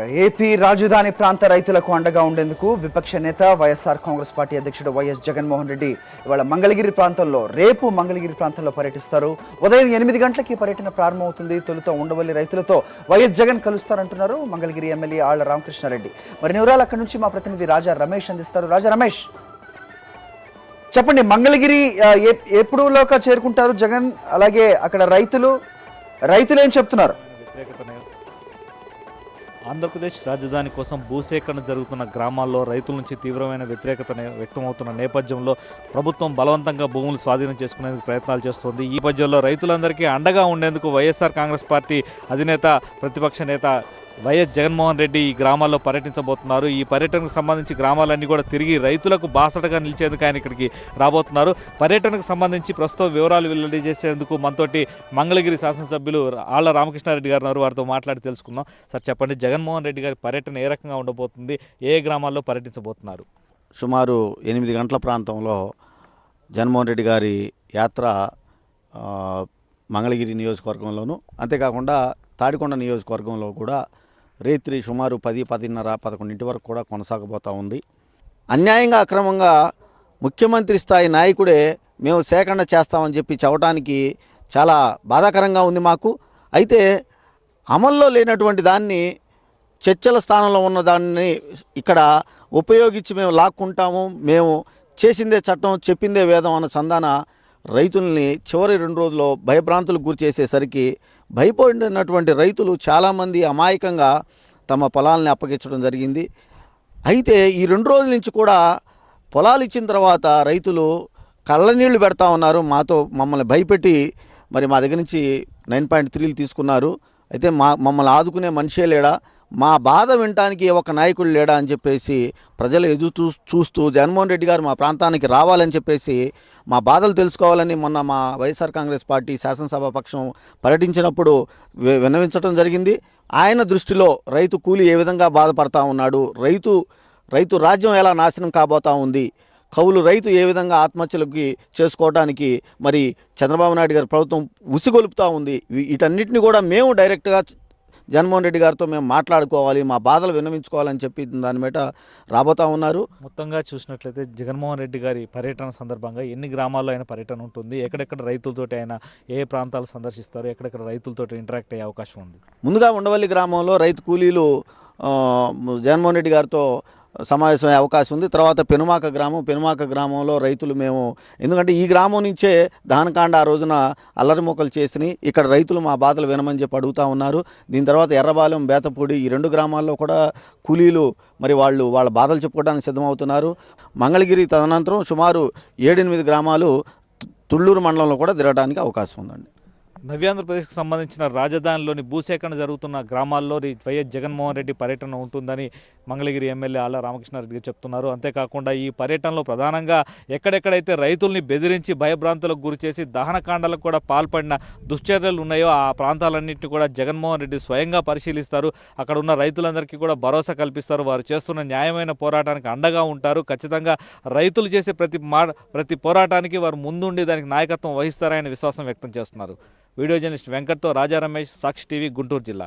AP రాజధాని ప్రాంత రైతులకు అండగా ఉండేందుకు విపక్ష నేత వైఎస్ఆర్ కాంగ్రెస్ పార్టీ అధ్యక్షుడు వైఎస్ జగన్మోహన్ రెడ్డి ఇవాళ రేపు మంగళగిరి ప్రాంతంలో పర్యటిస్తారు. ఉదయం 8 గంటలకి పర్యటన ప్రారంభమవుతుంది. తొలుత ఉండవల్లి రైతులతో వైఎస్ జగన్ కలుస్తారంటున్నారు మంగళగిరి ఎమ్మెల్యే ఆళ్ల రామకృష్ణారెడ్డి. మరి వివరాలు అక్కడి నుంచి మా ప్రతినిధి రాజా రమేష్ అందిస్తారు. రాజా రమేష్, చెప్పండి, మంగళగిరి ఎప్పుడులోగా చేరుకుంటారు జగన్? అలాగే అక్కడ రైతులు ఏం చెప్తున్నారు? ఆంధ్రప్రదేశ్ రాజధాని కోసం భూసేకరణ జరుగుతున్న గ్రామాల్లో రైతుల నుంచి తీవ్రమైన వ్యతిరేకత వ్యక్తమవుతున్న నేపథ్యంలో ప్రభుత్వం బలవంతంగా భూములు స్వాధీనం చేసుకునేందుకు ప్రయత్నాలు చేస్తోంది. ఈ నేపథ్యంలో రైతులందరికీ అండగా ఉండేందుకు వైఎస్ఆర్ కాంగ్రెస్ పార్టీ అధినేత ప్రతిపక్ష నేత వైఎస్ జగన్మోహన్ రెడ్డి ఈ గ్రామాల్లో పర్యటించబోతున్నారు. ఈ పర్యటనకు సంబంధించి గ్రామాలన్నీ కూడా తిరిగి రైతులకు బాసటగా నిలిచేందుకు ఆయన ఇక్కడికి రాబోతున్నారు. పర్యటనకు సంబంధించి ప్రస్తుతం వివరాలు వెల్లడి చేసేందుకు మనతోటి మంగళగిరి శాసనసభ్యులు ఆళ్ల రామకృష్ణారెడ్డి గారు ఉన్నారు. వారితో మాట్లాడి తెలుసుకుందాం. సార్, చెప్పండి, జగన్మోహన్ రెడ్డి గారి పర్యటన ఏ రకంగా ఉండబోతుంది? ఏ గ్రామాల్లో పర్యటించబోతున్నారు? సుమారు 8 గంటల ప్రాంతంలో జగన్మోహన్ రెడ్డి గారి యాత్ర మంగళగిరి నియోజకవర్గంలోను, అంతేకాకుండా తాడికొండ నియోజకవర్గంలో కూడా రేత్రి సుమారు 10, 10:30, 11 వరకు కూడా కొనసాగబోతూ ఉంది. అన్యాయంగా అక్రమంగా ముఖ్యమంత్రి స్థాయి నాయకుడే మేము సేకరణ చేస్తామని చెప్పడానికి చాలా బాధాకరంగా ఉంది మాకు. అయితే అమల్లో లేనటువంటి దాన్ని, చర్చల స్థానంలో ఉన్న దాన్ని ఇక్కడ ఉపయోగించి మేము లాక్కుంటాము, మేము చేసిందే చట్టం, చెప్పిందే వేదం అన్న చందాన రైతుల్ని చివరి 2 రోజుల్లో భయభ్రాంతులకు గురి చేసేసరికి భయపడినటువంటి రైతులు చాలామంది అమాయకంగా తమ పొలాలని అప్పగించడం జరిగింది. అయితే ఈ 2 రోజుల నుంచి కూడా పొలాలు ఇచ్చిన తర్వాత రైతులు కళ్ళనీళ్లు పెడతా ఉన్నారు. మమ్మల్ని భయపెట్టి మరి మా దగ్గర నుంచి 9.3 తీసుకున్నారు. అయితే మమ్మల్ని ఆదుకునే మనిషే లేడా, మా బాధ వినటానికి ఒక నాయకుడు లేడా అని చెప్పేసి ప్రజలు ఎదురు చూస్తూ జగన్మోహన్ రెడ్డి గారు మా ప్రాంతానికి రావాలని చెప్పేసి, మా బాధలు తెలుసుకోవాలని మొన్న మా వైఎస్ఆర్ కాంగ్రెస్ పార్టీ శాసనసభ పక్షం పర్యటించినప్పుడు విన్నవించడం జరిగింది. ఆయన దృష్టిలో రైతు కూలి ఏ విధంగా బాధపడతా ఉన్నాడు, రైతు రాజ్యం ఎలా నాశనం కాబోతా ఉంది, కౌలు రైతు ఏ విధంగా ఆత్మహత్యలకి చేసుకోవడానికి మరి చంద్రబాబు నాయుడు గారి ప్రభుత్వం ఉసిగొలుపుతూ ఉంది, వీటన్నిటిని కూడా మేము డైరెక్ట్గా జగన్మోహన్ రెడ్డి గారితో మేము మాట్లాడుకోవాలి, మా బాధలు విన్నవించుకోవాలని చెప్పి దాని మీద రాబోతా ఉన్నారు. మొత్తంగా చూసినట్లయితే జగన్మోహన్ రెడ్డి గారి పర్యటన సందర్భంగా ఎన్ని గ్రామాల్లో ఆయన పర్యటన ఉంటుంది, ఎక్కడెక్కడ రైతులతోటి ఆయన ఏ ప్రాంతాలు సందర్శిస్తారు, ఎక్కడెక్కడ రైతులతోటి ఇంటరాక్ట్ అయ్యే అవకాశం ఉంది? ముందుగా ఉండవల్లి గ్రామంలో రైతు కూలీలు జగన్మోహన్ రెడ్డి గారితో సమావేశమయ్యే అవకాశం ఉంది. తర్వాత పెనుమాక గ్రామంలో రైతులు మేము, ఎందుకంటే ఈ గ్రామం నుంచే దహనకాండ ఆ రోజున అల్లరిమోకలు చేసి ఇక్కడ రైతులు మా బాధలు వినమని చెప్పి అడుగుతూ ఉన్నారు. దీని తర్వాత ఎర్రబాలెం, బేతపూడి ఈ 2 గ్రామాల్లో కూడా కూలీలు మరి వాళ్ళ బాధలు చెప్పుకోవడానికి సిద్ధమవుతున్నారు. మంగళగిరి తదనంతరం సుమారు 7-8 గ్రామాలు తుళ్ళూరు మండలంలో కూడా తిరగడానికి అవకాశం ఉందండి. నవ్యాంధ్రప్రదేశ్కి సంబంధించిన రాజధానిలోని భూసేకరణ జరుగుతున్న గ్రామాల్లో వైఎస్ జగన్మోహన్ రెడ్డి పర్యటన ఉంటుందని మంగళగిరి ఎమ్మెల్యే ఆళ్ల రామకృష్ణారెడ్డి చెప్తున్నారు. అంతేకాకుండా ఈ పర్యటనలో ప్రధానంగా ఎక్కడెక్కడైతే రైతుల్ని బెదిరించి భయభ్రాంతులకు గురిచేసి దహనకాండాలకు కూడా పాల్పడిన దుశ్చర్యలు ఉన్నాయో ఆ ప్రాంతాలన్నింటినీ కూడా జగన్మోహన్ రెడ్డి స్వయంగా పరిశీలిస్తారు. అక్కడ ఉన్న రైతులందరికీ కూడా భరోసా కల్పిస్తారు. వారు చేస్తున్న న్యాయమైన పోరాటానికి అండగా ఉంటారు. ఖచ్చితంగా రైతులు చేసే ప్రతి పోరాటానికి వారు ముందుండి దానికి నాయకత్వం వహిస్తారని విశ్వాసం వ్యక్తం చేస్తున్నారు. వీడియో జర్నలిస్ట్ వెంకట్తో రాజా రమేష్, సాక్షి టీవీ, గుంటూరు జిల్లా.